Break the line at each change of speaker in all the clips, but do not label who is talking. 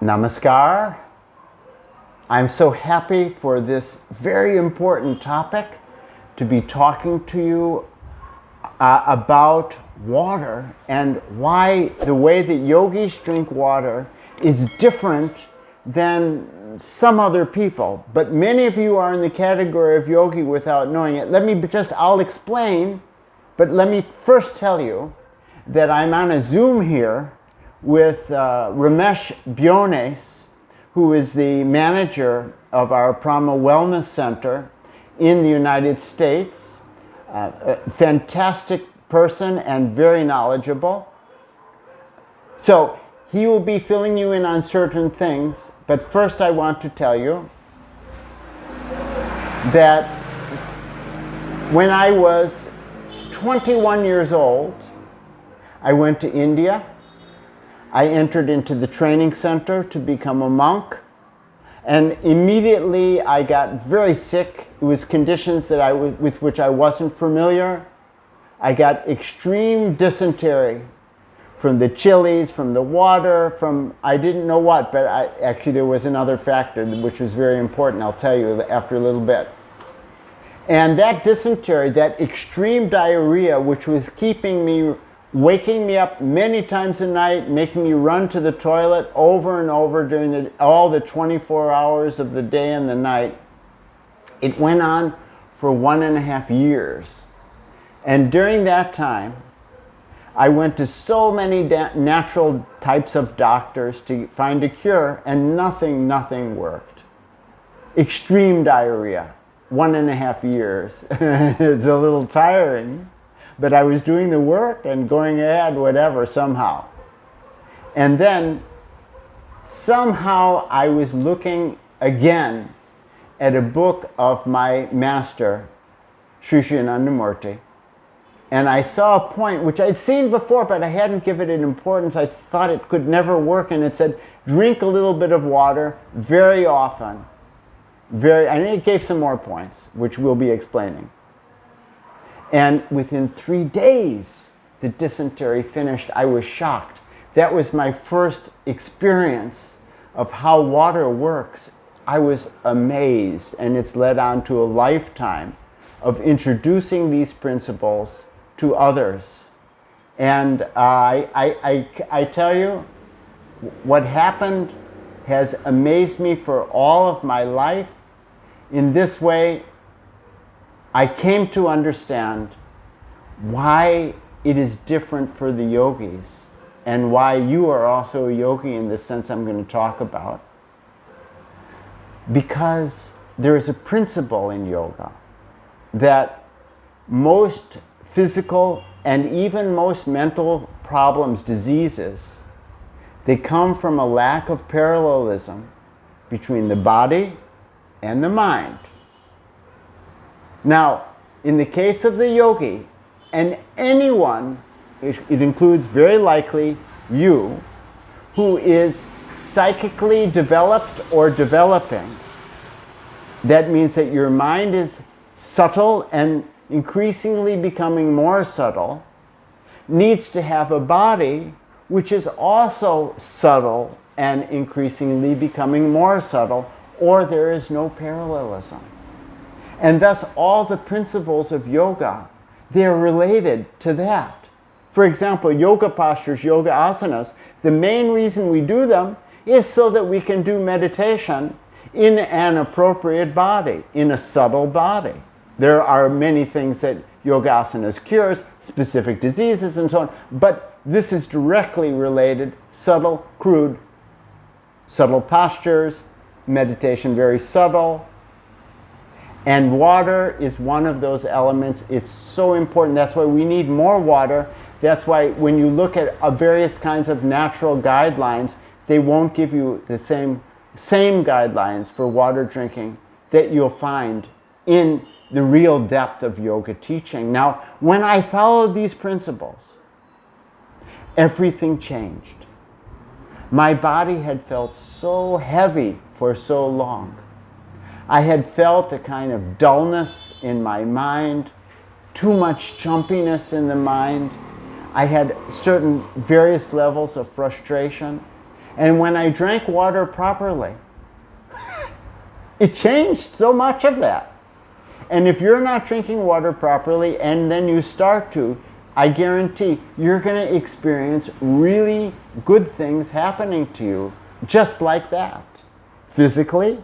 Namaskar. I'm so happy for this very important topic to be talking to you about water and why the way that yogis drink water is different than some other people. But many of you are in the category of yogi without knowing it. I'll explain, but let me first tell you that I'm on a Zoom here with Ramesh Dada, who is the manager of our Prama Wellness Center in the United States. A fantastic person and very knowledgeable. So he will be filling you in on certain things, but first I want to tell you that when I was 21 years old, I went to India. I entered into the training center to become a monk, and immediately I got very sick. It was conditions with which I wasn't familiar. I got extreme dysentery from the chilies, from the water, from I didn't know what, but actually there was another factor which was very important. I'll tell you after a little bit. And that dysentery, that extreme diarrhea, which was waking me up many times a night, making me run to the toilet over and over during all the 24 hours of the day and the night. It went on for 1.5 years. And during that time, I went to so many natural types of doctors to find a cure, and nothing worked. Extreme diarrhea, 1.5 years. It's a little tiring. But I was doing the work and going ahead, whatever, somehow. And then, somehow I was looking again at a book of my master, Sri Anandamurti, and I saw a point which I'd seen before, but I hadn't given it importance. I thought it could never work, and it said, drink a little bit of water very often. And it gave some more points, which we'll be explaining. And within 3 days, the dysentery finished. I was shocked. That was my first experience of how water works. I was amazed, and it's led on to a lifetime of introducing these principles to others. And I tell you, what happened has amazed me for all of my life. In this way, I came to understand why it is different for the yogis and why you are also a yogi in the sense I'm going to talk about. Because there is a principle in yoga that most physical and even most mental problems, diseases, they come from a lack of parallelism between the body and the mind. Now, in the case of the yogi, and anyone, it includes very likely you, who is psychically developed or developing, that means that your mind is subtle and increasingly becoming more subtle, needs to have a body which is also subtle and increasingly becoming more subtle, or there is no parallelism. And thus, all the principles of yoga, they're related to that. For example, yoga postures, yoga asanas, the main reason we do them is so that we can do meditation in an appropriate body, in a subtle body. There are many things that yoga asanas cures, specific diseases and so on, but this is directly related, subtle, crude, subtle postures, meditation very subtle. And water is one of those elements. It's so important. That's why we need more water. That's why when you look at various kinds of natural guidelines, they won't give you the same guidelines for water drinking that you'll find in the real depth of yoga teaching. Now, when I followed these principles, everything changed. My body had felt so heavy for so long. I had felt a kind of dullness in my mind, too much jumpiness in the mind. I had certain various levels of frustration. And when I drank water properly, it changed so much of that. And if you're not drinking water properly and then you start to, I guarantee you're going to experience really good things happening to you just like that, physically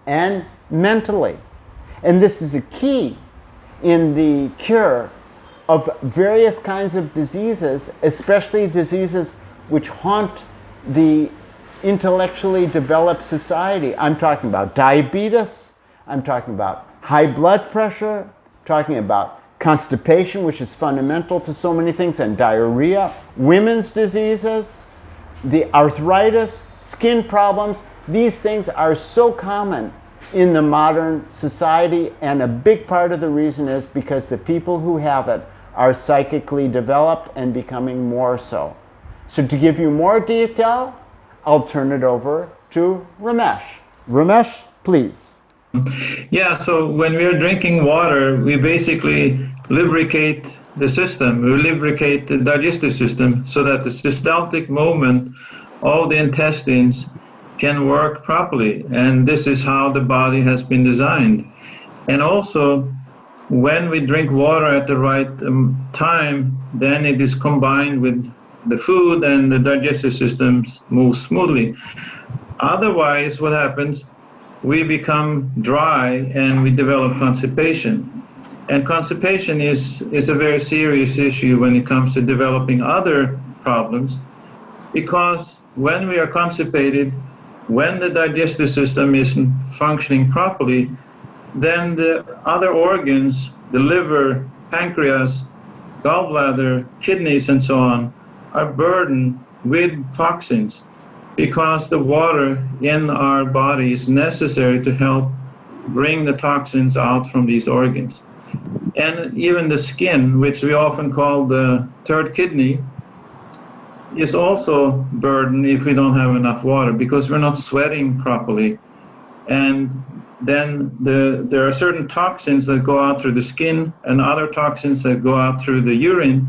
and mentally. And this is a key in the cure of various kinds of diseases, especially diseases which haunt the intellectually developed society. I'm talking about diabetes, I'm talking about high blood pressure, talking about constipation, which is fundamental to so many things, and diarrhea, women's diseases, the arthritis, skin problems. These things are so common in the modern society, and a big part of the reason is because the people who have it are psychically developed and becoming more so. So to give you more detail, I'll turn it over to Ramesh. Ramesh, please.
Yeah, so when we are drinking water, we basically lubricate the system, we lubricate the digestive system so that the systolic movement of the intestines can work properly. And this is how the body has been designed. And also, when we drink water at the right time, then it is combined with the food and the digestive systems move smoothly. Otherwise, what happens? We become dry and we develop constipation. And constipation is a very serious issue when it comes to developing other problems, because when we are constipated, when the digestive system isn't functioning properly, then the other organs, the liver, pancreas, gallbladder, kidneys, and so on, are burdened with toxins, because the water in our body is necessary to help bring the toxins out from these organs. And even the skin, which we often call the third kidney, is also burdened if we don't have enough water, because we're not sweating properly. And then there are certain toxins that go out through the skin and other toxins that go out through the urine.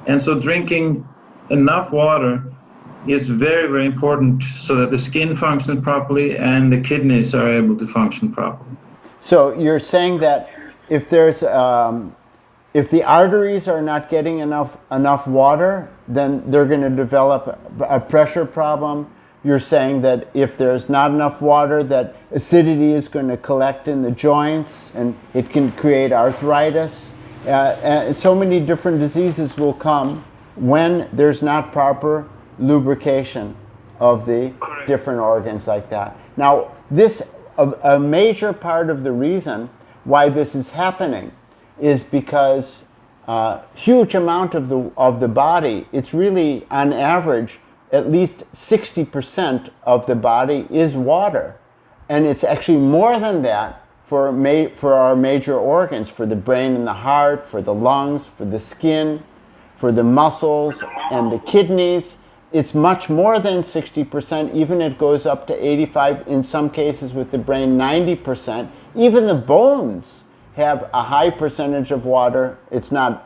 And so drinking enough water is very, very important so that the skin functions properly and the kidneys are able to function properly.
So you're saying that if there's if the arteries are not getting enough water, then they're going to develop a pressure problem. You're saying that if there's not enough water, that acidity is going to collect in the joints and it can create arthritis. And so many different diseases will come when there's not proper lubrication of the different organs like that. Now, a major part of the reason why this is happening is because huge amount of the body, it's really on average at least 60% of the body is water, and it's actually more than that for our major organs, for the brain and the heart, for the lungs, for the skin, for the muscles and the kidneys. It's much more than 60%, even it goes up to 85%, in some cases with the brain 90%. Even the bones have a high percentage of water. It's less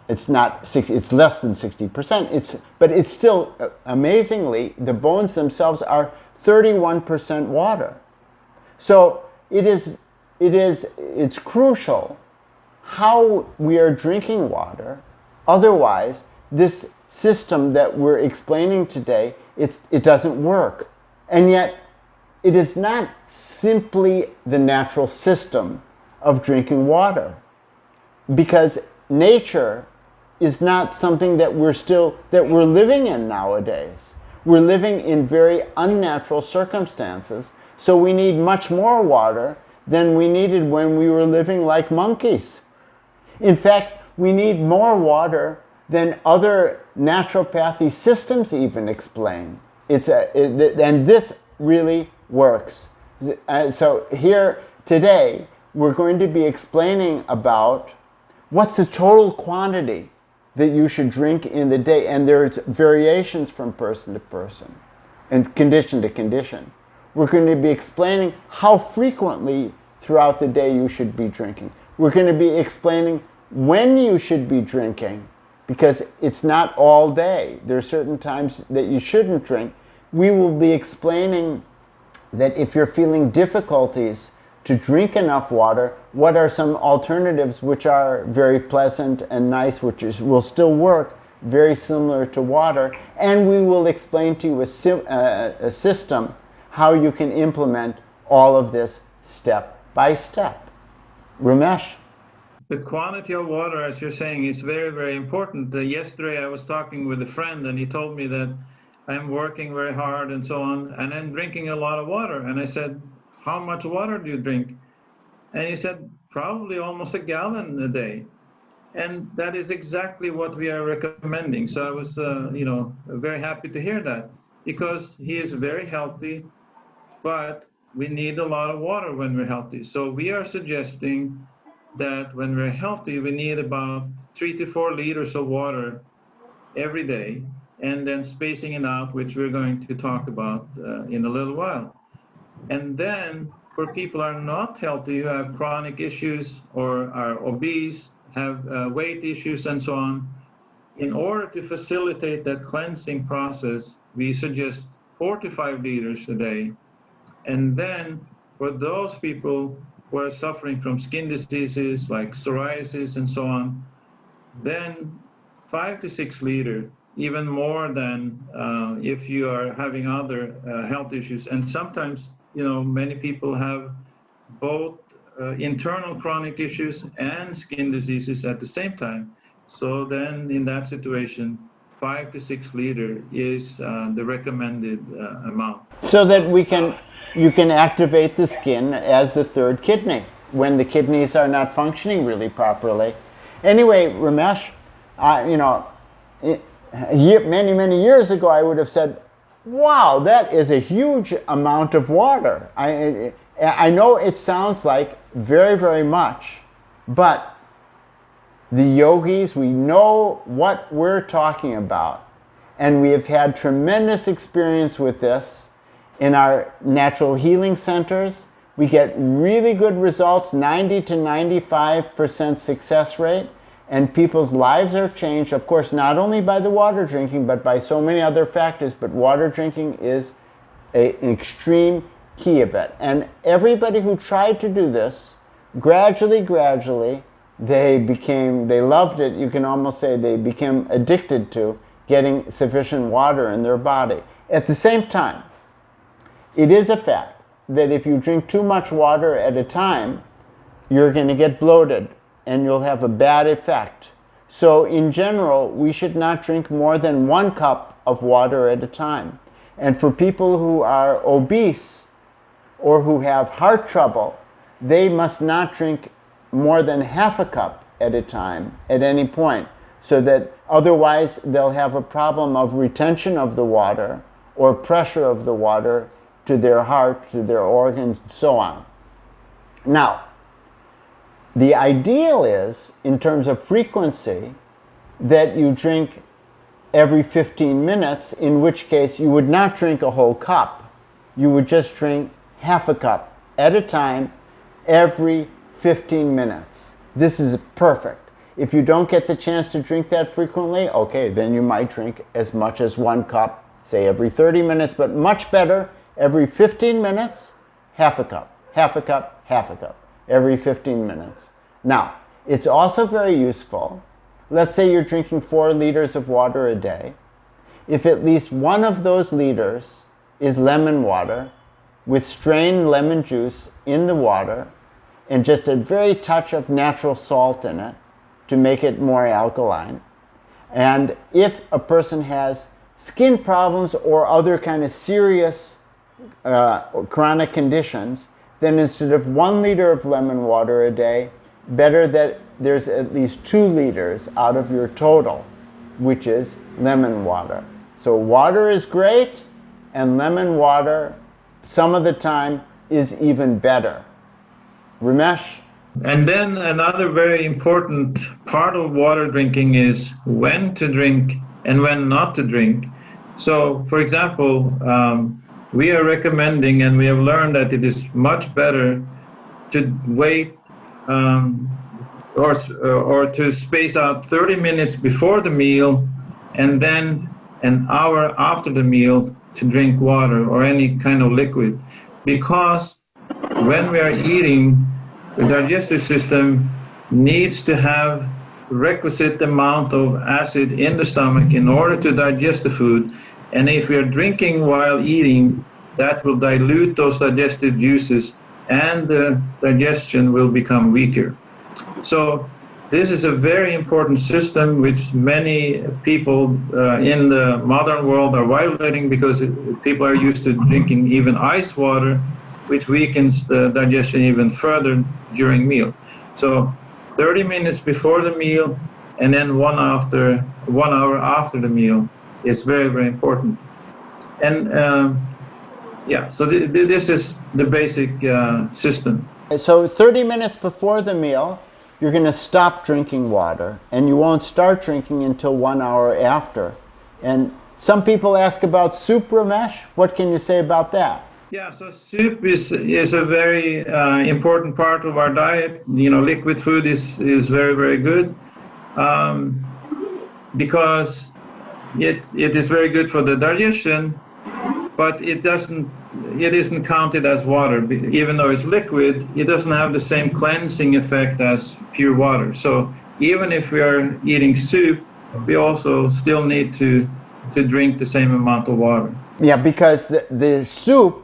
than 60%. But it's still, amazingly, the bones themselves are 31% water. So it's crucial how we are drinking water. Otherwise, this system that we're explaining today, it doesn't work. And yet, it is not simply the natural system of drinking water, because nature is not something that we're living in nowadays. We're living in very unnatural circumstances, so we need much more water than we needed when we were living like monkeys. In fact, we need more water than other naturopathy systems even explain. And this really works. So here today, we're going to be explaining about what's the total quantity that you should drink in the day. And there's variations from person to person and condition to condition. We're going to be explaining how frequently throughout the day you should be drinking. We're going to be explaining when you should be drinking, because it's not all day. There are certain times that you shouldn't drink. we will be explaining that if you're feeling difficulties to drink enough water, what are some alternatives which are very pleasant and nice, will still work, very similar to water, and we will explain to you a system how you can implement all of this step by step. Ramesh?
The quantity of water, as you're saying, is very, very important. Yesterday I was talking with a friend and he told me that I'm working very hard and so on, and I'm drinking a lot of water. And I said, how much water do you drink? And he said, probably almost a gallon a day. And that is exactly what we are recommending. So I was, very happy to hear that, because he is very healthy, but we need a lot of water when we're healthy. So we are suggesting that when we're healthy, we need about 3 to 4 liters of water every day, and then spacing it out, which we're going to talk about in a little while. And then for people who are not healthy, who have chronic issues or are obese, have weight issues and so on, in order to facilitate that cleansing process, we suggest 4 to 5 liters a day. And then for those people who are suffering from skin diseases like psoriasis and so on, then 5 to 6 liters, even more than if you are having other health issues. And sometimes, many people have both internal chronic issues and skin diseases at the same time. So then in that situation, 5 to 6 liters is the recommended amount.
So that you can activate the skin as the third kidney when the kidneys are not functioning really properly. Anyway, Ramesh, many years ago I would have said, wow, that is a huge amount of water. I know it sounds like very, very much, but the yogis, we know what we're talking about, and we have had tremendous experience with this in our natural healing centers. We get really good results, 90 to 95% success rate, and people's lives are changed, of course, not only by the water drinking, but by so many other factors. But water drinking is an extreme key of it. And everybody who tried to do this, gradually, they loved it. You can almost say they became addicted to getting sufficient water in their body. At the same time, it is a fact that if you drink too much water at a time, you're going to get bloated and you'll have a bad effect. So in general, we should not drink more than 1 cup of water at a time. And for people who are obese or who have heart trouble, they must not drink more than half a cup at a time at any point, so that otherwise they'll have a problem of retention of the water or pressure of the water to their heart, to their organs, and so on. Now, the ideal is, in terms of frequency, that you drink every 15 minutes, in which case you would not drink a whole cup. You would just drink half a cup at a time every 15 minutes. This is perfect. If you don't get the chance to drink that frequently, okay, then you might drink as much as 1 cup, say every 30 minutes, but much better, every 15 minutes, half a cup, half a cup, half a cup, every 15 minutes. Now, it's also very useful. Let's say you're drinking 4 liters of water a day. If at least one of those liters is lemon water with strained lemon juice in the water and just a very touch of natural salt in it to make it more alkaline. And if a person has skin problems or other kind of serious chronic conditions, then instead of 1 liter of lemon water a day, better that there's at least 2 liters out of your total, which is lemon water. So water is great, and lemon water, some of the time, is even better. Ramesh?
And then another very important part of water drinking is when to drink and when not to drink. So, for example, we are recommending, and we have learned that it is much better to wait or to space out 30 minutes before the meal, and then an hour after the meal to drink water or any kind of liquid, because when we are eating, the digestive system needs to have requisite amount of acid in the stomach in order to digest the food. And if we are drinking while eating, that will dilute those digestive juices and the digestion will become weaker. So this is a very important system which many people in the modern world are violating, because people are used to drinking even ice water, which weakens the digestion even further during meal. So 30 minutes before the meal and then 1 hour after the meal is very, very important. And so this is the basic system.
So 30 minutes before the meal, you're going to stop drinking water, and you won't start drinking until 1 hour after. And some people ask about soup, Ramesh. What can you say about that?
Yeah, so soup is a very important part of our diet. You know, liquid food is very, very good because it is very good for the digestion, but it isn't counted as water. Even though it's liquid, it doesn't have the same cleansing effect as pure water. So even if we are eating soup, we also still need to drink the same amount of water.
Yeah, because the soup,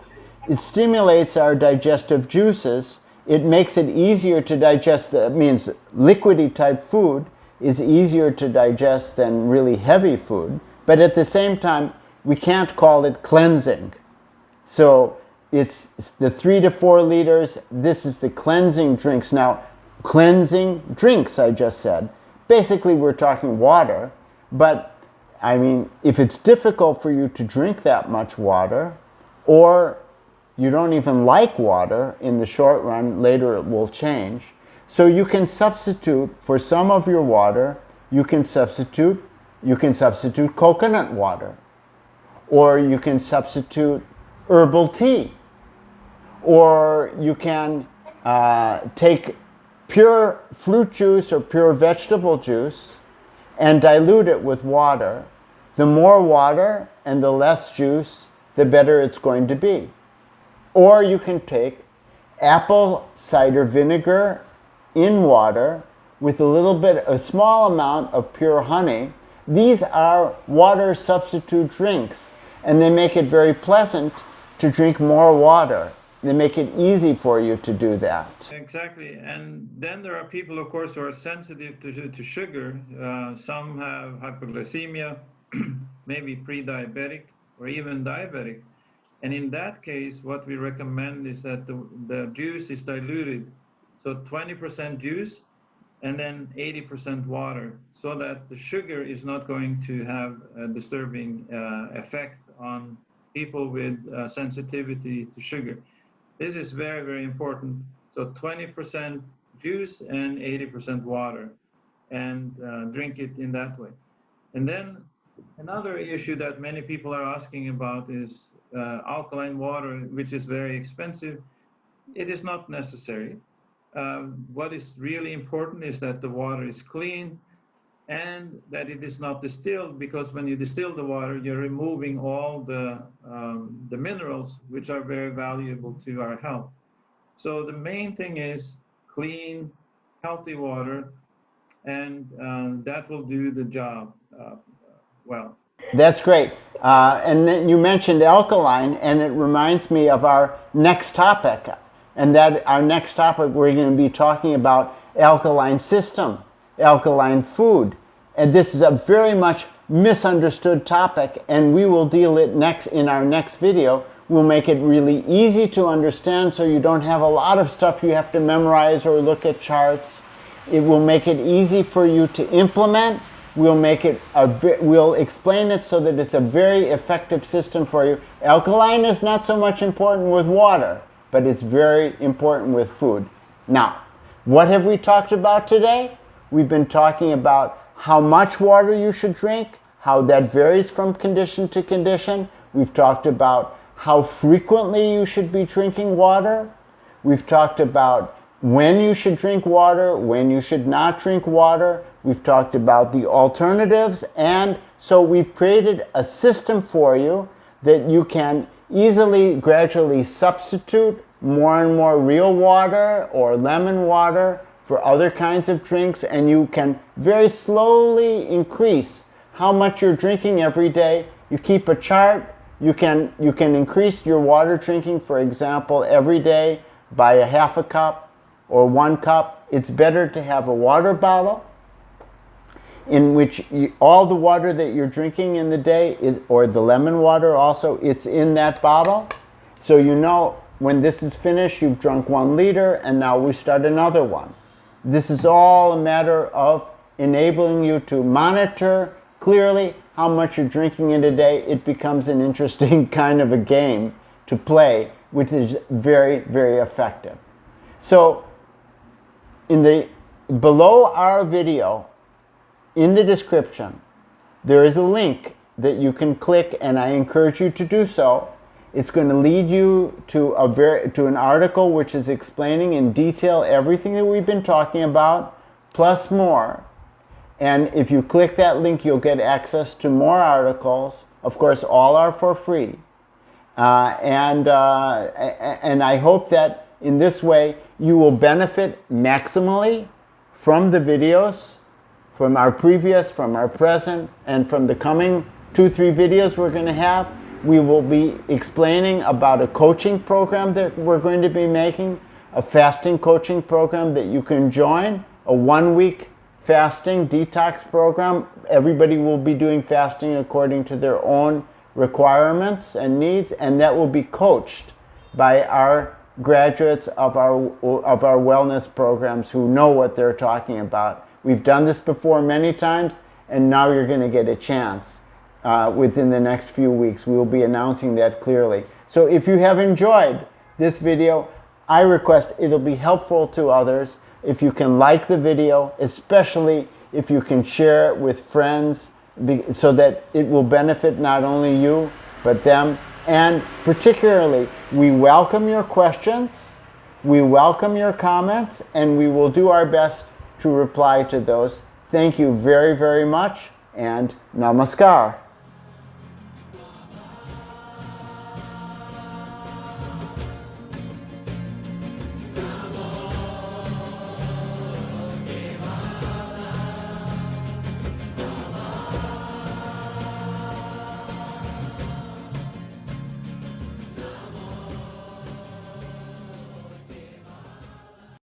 it stimulates our digestive juices. It makes it easier to digest. That means liquidy type food is easier to digest than really heavy food. But at the same time, we can't call it cleansing. So it's the 3 to 4 liters. This is the cleansing drinks. Now, cleansing drinks, I just said. Basically, we're talking water. But, I mean, if it's difficult for you to drink that much water, or you don't even like water in the short run, later it will change. So you can substitute, for some of your water, you can substitute coconut water. Or you can substitute herbal tea. Or you can take pure fruit juice or pure vegetable juice and dilute it with water. The more water and the less juice, the better it's going to be. Or you can take apple cider vinegar in water with a small amount of pure honey. These are water substitute drinks, and they make it very pleasant to drink more water. They make it easy for you to do that.
Exactly. And then there are people, of course, who are sensitive to sugar. Some have hypoglycemia, maybe pre-diabetic or even diabetic. And in that case, what we recommend is that the juice is diluted. So 20% juice and then 80% water, so that the sugar is not going to have a disturbing effect on people with sensitivity to sugar. This is very, very important. So 20% juice and 80% water, and drink it in that way. And then another issue that many people are asking about is alkaline water, which is very expensive. It is not necessary. What is really important is that the water is clean and that it is not distilled, because when you distill the water, you're removing all the minerals which are very valuable to our health. So the main thing is clean, healthy water, and that will do the job well.
That's great. And then you mentioned alkaline, and it reminds me of our next topic. And that our next topic, we're going to be talking about alkaline system, alkaline food. And this is a very much misunderstood topic, and we will deal it next in our next video. We'll make it really easy to understand, so you don't have a lot of stuff you have to memorize or look at charts. It will make it easy for you to implement. We'll explain it so that it's a very effective system for you. Alkaline is not so much important with water, but it's very important with food. Now, what have we talked about today? We've been talking about how much water you should drink, how that varies from condition to condition. We've talked about how frequently you should be drinking water. We've talked about when you should drink water, when you should not drink water. We've talked about the alternatives, and so we've created a system for you that you can easily, gradually substitute more and more real water or lemon water for other kinds of drinks, and you can very slowly increase how much you're drinking every day. You keep a chart. You can increase your water drinking, for example, every day by a half a cup or 1 cup. It's better to have a water bottle in which all the water that you're drinking in the day, or the lemon water also, it's in that bottle. So you know when this is finished, you've drunk 1 liter, and now we start another one. This is all a matter of enabling you to monitor clearly how much you're drinking in a day. It becomes an interesting kind of a game to play, which is very, very effective. So below our video, in the description, there is a link that you can click, and I encourage you to do so. It's going to lead you to an article which is explaining in detail everything that we've been talking about, plus more. And if you click that link, you'll get access to more articles. Of course, all are for free. And I hope that in this way you will benefit maximally from the videos, from our previous, from our present, and from the coming 2-3 videos we're going to have. We will be explaining about a coaching program that we're going to be making, a fasting coaching program that you can join, a 1-week fasting detox program. Everybody will be doing fasting according to their own requirements and needs, and that will be coached by our graduates of our wellness programs who know what they're talking about. We've done this before many times, and now you're going to get a chance within the next few weeks. We will be announcing that clearly. So if you have enjoyed this video, I request it'll be helpful to others if you can like the video, especially if you can share it with friends, so that it will benefit not only you, but them. And particularly, we welcome your questions, we welcome your comments, and we will do our best to reply to those. Thank you very, very much, and namaskar.